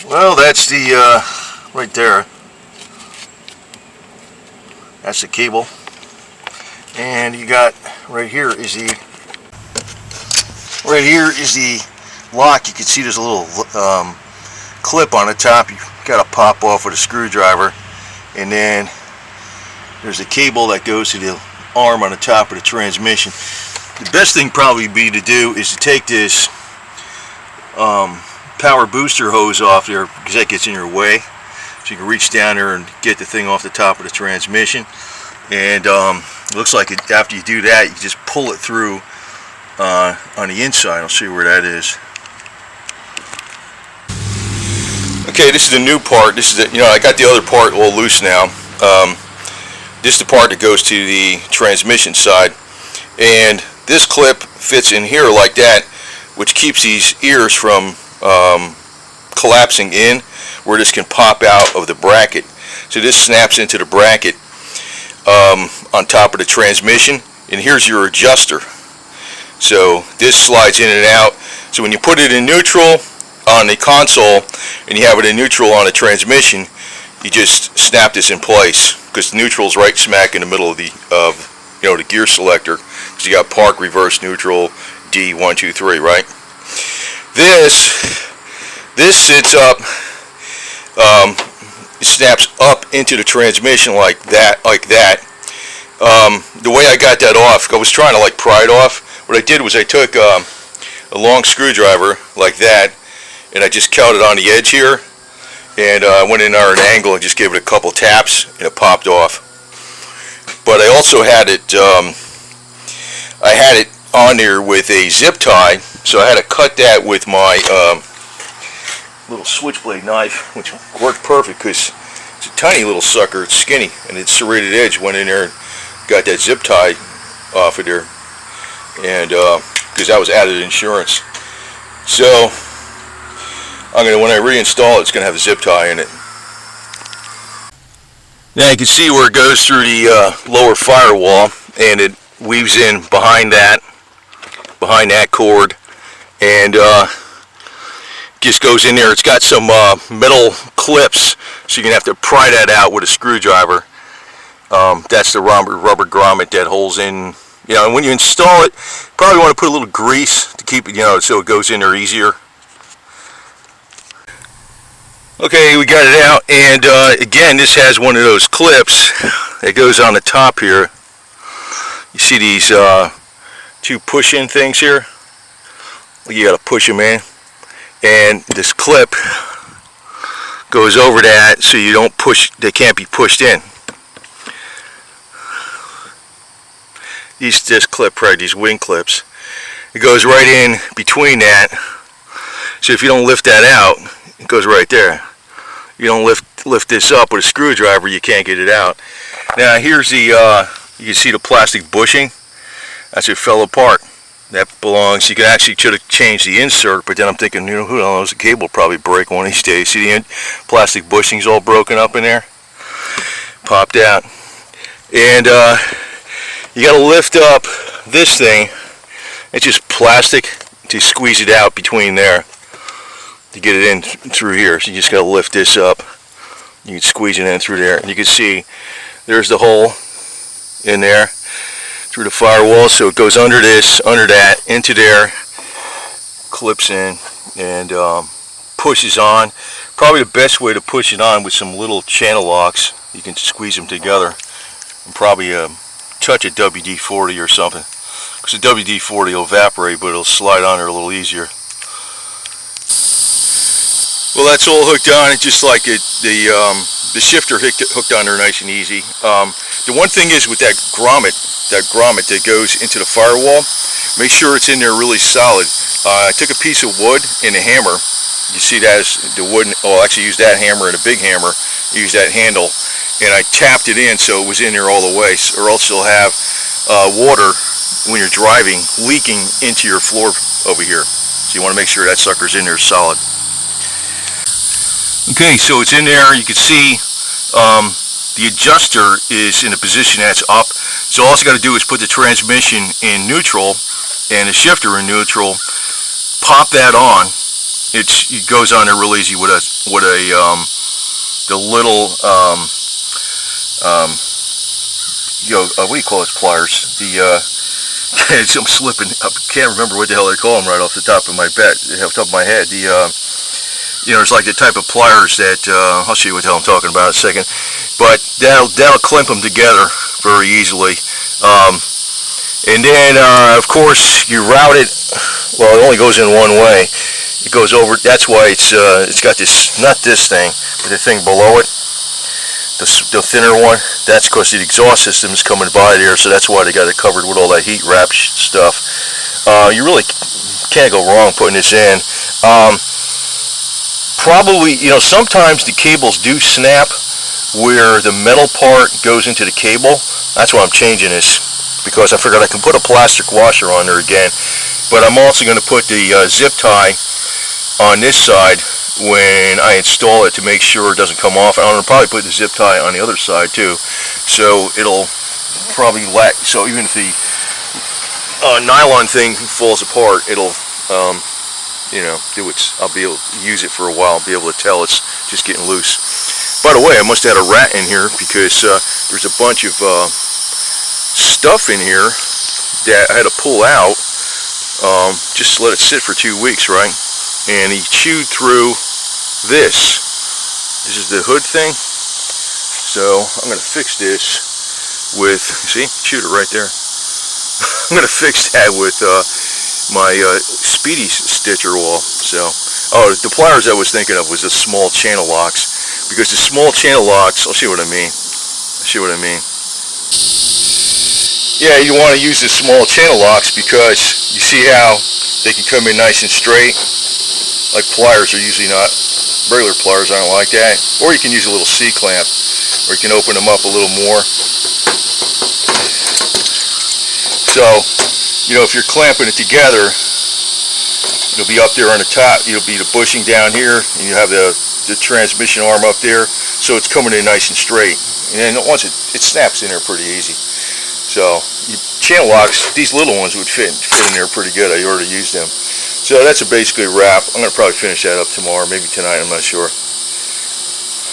Well, that's the right there. That's the cable, and you got right here is the lock. You can see there's a little clip on the top. You got to pop off with a screwdriver, and then there's a cable that goes to the arm on the top of the transmission. The best thing probably be to do is to take this power booster hose off there, because that gets in your way. So you can reach down there and get the thing off the top of the transmission. And it looks like after you do that, you just pull it through on the inside. I'll show you where that is. Okay, this is the new part. This is the, I got the other part all loose now. This is the part that goes to the transmission side, and this clip fits in here like that, which keeps these ears from collapsing in, where this can pop out of the bracket. So this snaps into the bracket on top of the transmission, and here's your adjuster. So this slides in and out. So when you put it in neutral on the console and you have it in neutral on the transmission, you just snap this in place, because the neutral is right smack in the middle of the the gear selector. So you got park, reverse, neutral, D, 1, 2, 3, right? This sits up, snaps up into the transmission like that. The way I got that off, I was trying to pry it off. What I did was I took a long screwdriver like that, and I just cut it on the edge here, and I went in there at an angle and just gave it a couple taps, and it popped off. But I also had it, on there with a zip tie, so I had to cut that with my little switchblade knife, which worked perfect because it's a tiny little sucker. It's skinny, and its serrated edge went in there and got that zip tie off of there, and because that was added insurance. So when I reinstall it, it's going to have a zip tie in it. Now you can see where it goes through the lower firewall, and it weaves in behind that cord, and just goes in there. It's got some metal clips, so you're going to have to pry that out with a screwdriver. That's the rubber grommet that holds in, and when you install it, you probably want to put a little grease to keep it, so it goes in there easier. Okay, we got it out, and again, this has one of those clips that goes on the top here. You see these two push-in things here? You got to push them in, and this clip goes over that, so you don't push. They can't be pushed in. This clip, right? These wing clips. It goes right in between that. So if you don't lift that out, it goes right there. You don't lift this up with a screwdriver, you can't get it out. Now here's the you can see the plastic bushing. That's it fell apart. That belongs. You could actually should have changed the insert, but then I'm thinking, who knows? The cable will probably break one of these days. See the plastic bushing's all broken up in there, popped out, and you got to lift up this thing. It's just plastic to squeeze it out between there to get it in through here. So you just got to lift this up. You can squeeze it in through there, and you can see there's the hole in there through the firewall. So it goes under this, under that, into there, clips in, and pushes on. Probably the best way to push it on with some little channel locks. You can squeeze them together, and probably touch a WD-40 or something, because the WD-40 will evaporate, but it'll slide on there a little easier. Well, that's all hooked on. It's just like the shifter hooked on there nice and easy. The one thing is with that grommet that goes into the firewall, make sure it's in there really solid. I took a piece of wood and a hammer. You see that as the wood. Oh, I actually used that hammer and a big hammer. Use that handle, and I tapped it in so it was in there all the way, or else you'll have water when you're driving leaking into your floor over here. So you want to make sure that sucker's in there solid. Okay, so it's in there. You can see the adjuster is in a position that's up. So all you got to do is put the transmission in neutral and the shifter in neutral, pop that on, it goes on there real easy with a the little what do you call those pliers? I'm slipping. I can't remember what the hell they call them right off the top of my head. It's like the type of pliers that I'll show you what the hell I'm talking about in a second. But that'll clamp them together very easily. And then of course you route it. Well, it only goes in one way. It goes over. That's why it's got this, not this thing, but the thing below it, the thinner one. That's because the exhaust system is coming by there, so that's why they got it covered with all that heat wrap stuff. You really can't go wrong putting this in. Probably, sometimes the cables do snap where the metal part goes into the cable. That's why I'm changing this, because I figured I can put a plastic washer on there again. But I'm also going to put the zip tie on this side when I install it to make sure it doesn't come off. I'm going to probably put the zip tie on the other side too, so it'll probably so even if the nylon thing falls apart, it'll I'll be able to use it for a while, be able to tell it's just getting loose. By the way, I must have had a rat in here, because there's a bunch of stuff in here that I had to pull out. Just let it sit for 2 weeks, right? And he chewed through this. This is the hood thing. So I'm going to fix this with, see, chewed it right there. I'm going to fix that with my Speedy stitcher wall. So, the pliers I was thinking of was the small channel locks, because the small channel locks, I'll show you what I mean. Yeah, you want to use the small channel locks because you see how they can come in nice and straight. Like pliers are usually not, regular pliers aren't like that. Or you can use a little C-clamp, or you can open them up a little more. So, if you're clamping it together, it'll be up there on the top. It'll be the bushing down here, and you have the transmission arm up there, so it's coming in nice and straight. And then once it snaps in there pretty easy. So channel locks, these little ones would fit in there pretty good. I already used them. So that's basically a wrap. I'm going to probably finish that up tomorrow, maybe tonight, I'm not sure.